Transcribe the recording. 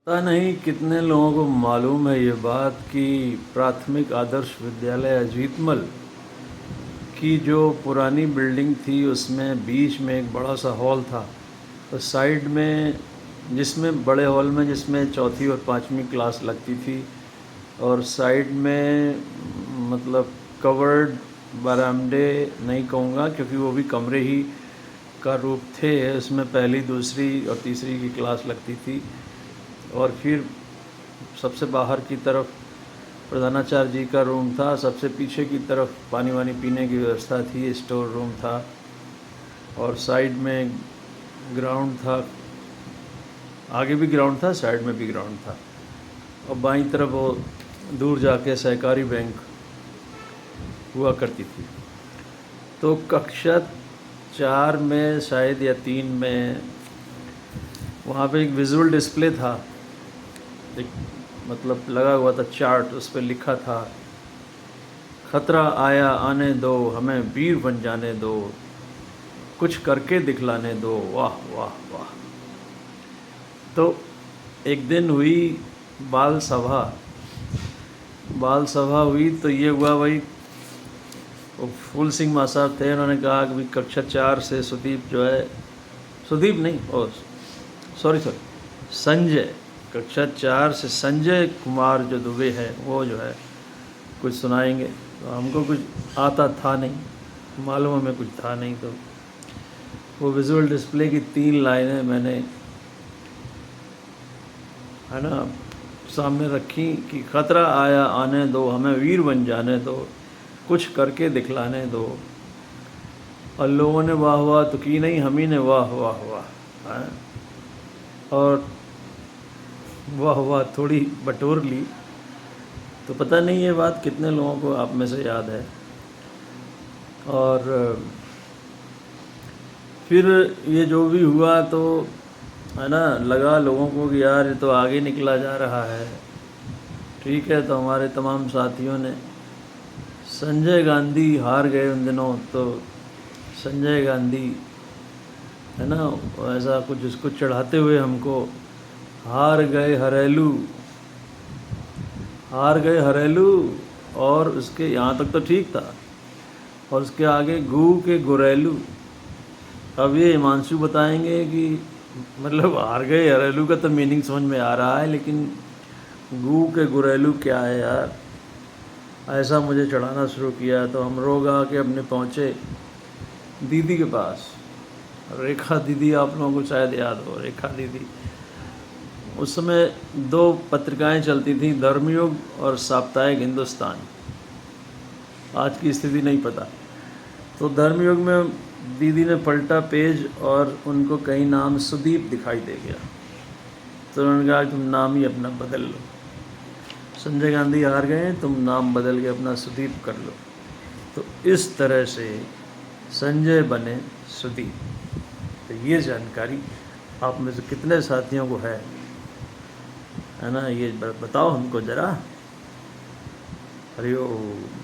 पता नहीं कितने लोगों को मालूम है ये बात कि प्राथमिक आदर्श विद्यालय अजीतमल की जो पुरानी बिल्डिंग थी उसमें बीच में एक बड़ा सा हॉल था। तो साइड में जिसमें बड़े हॉल में जिसमें चौथी और पाँचवीं क्लास लगती थी, और साइड में मतलब कवर्ड बरामदे नहीं कहूँगा क्योंकि वो भी कमरे ही का रूप थे। उसमें पहली दूसरी और तीसरी की क्लास लगती थी, और फिर सबसे बाहर की तरफ प्रधानाचार्य जी का रूम था। सबसे पीछे की तरफ पानी वानी पीने की व्यवस्था थी, स्टोर रूम था, और साइड में ग्राउंड था। आगे भी ग्राउंड था, साइड में भी ग्राउंड था, और बाईं तरफ वो दूर जाके सहकारी बैंक हुआ करती थी। तो कक्षा 4 में शायद या 3 में वहाँ पे एक विजुअल डिस्प्ले था, एक मतलब लगा हुआ था चार्ट, उस पर लिखा था, खतरा आया आने दो, हमें वीर बन जाने दो, कुछ करके दिखलाने दो। वाह वाह वाह। तो एक दिन हुई बाल सभा हुई, तो ये हुआ भाई, वो फूल सिंह माँ साहब थे, उन्होंने कहा कि भाई कक्षा 4 से सुदीप जो है, सुदीप नहीं, ओ सॉरी संजय, कक्षा 4 से संजय कुमार जो दुबे है वो जो है कुछ सुनाएंगे। तो हमको कुछ आता था नहीं, मालूम हमें कुछ था नहीं, तो वो विजुअल डिस्प्ले की 3 लाइनें मैंने है ना सामने रखी कि खतरा आया आने दो, हमें वीर बन जाने दो, कुछ करके दिखलाने दो। और लोगों ने वाह वाह तो की नहीं, हम ही ने वाह वाह वाह है, और वाह वाह थोड़ी बटोर ली। तो पता नहीं ये बात कितने लोगों को आप में से याद है। और फिर ये जो भी हुआ तो है ना, लगा लोगों को कि यार ये तो आगे निकला जा रहा है, ठीक है। तो हमारे तमाम साथियों ने, संजय गांधी हार गए उन दिनों, तो संजय गांधी है ना ऐसा कुछ उसको चढ़ाते हुए हमको, हार गए हरेलू, और उसके यहाँ तक तो ठीक था, और उसके आगे गू के गुरेलू। अब ये हिमांशु बताएंगे कि मतलब हार गए हरेलू का तो मीनिंग समझ में आ रहा है, लेकिन गू के गुरेलू क्या है यार। ऐसा मुझे चढ़ाना शुरू किया, तो हम लोग आके अपने पहुँचे दीदी के पास, रेखा दीदी, आप लोगों को शायद याद हो, रेखा दीदी। उस समय 2 पत्रिकाएं चलती थीं, धर्मयुग और साप्ताहिक हिंदुस्तान। आज की स्थिति नहीं पता। तो धर्मयुग में दीदी ने पलटा पेज और उनको कहीं नाम सुदीप दिखाई दे गया, तो उन्होंने कहा तुम नाम ही अपना बदल लो, संजय गांधी हार गए, तुम नाम बदल के अपना सुदीप कर लो। तो इस तरह से संजय बने सुदीप। तो ये जानकारी आप में से कितने साथियों को है ना, ये बताओ हमको ज़रा। हरिओम।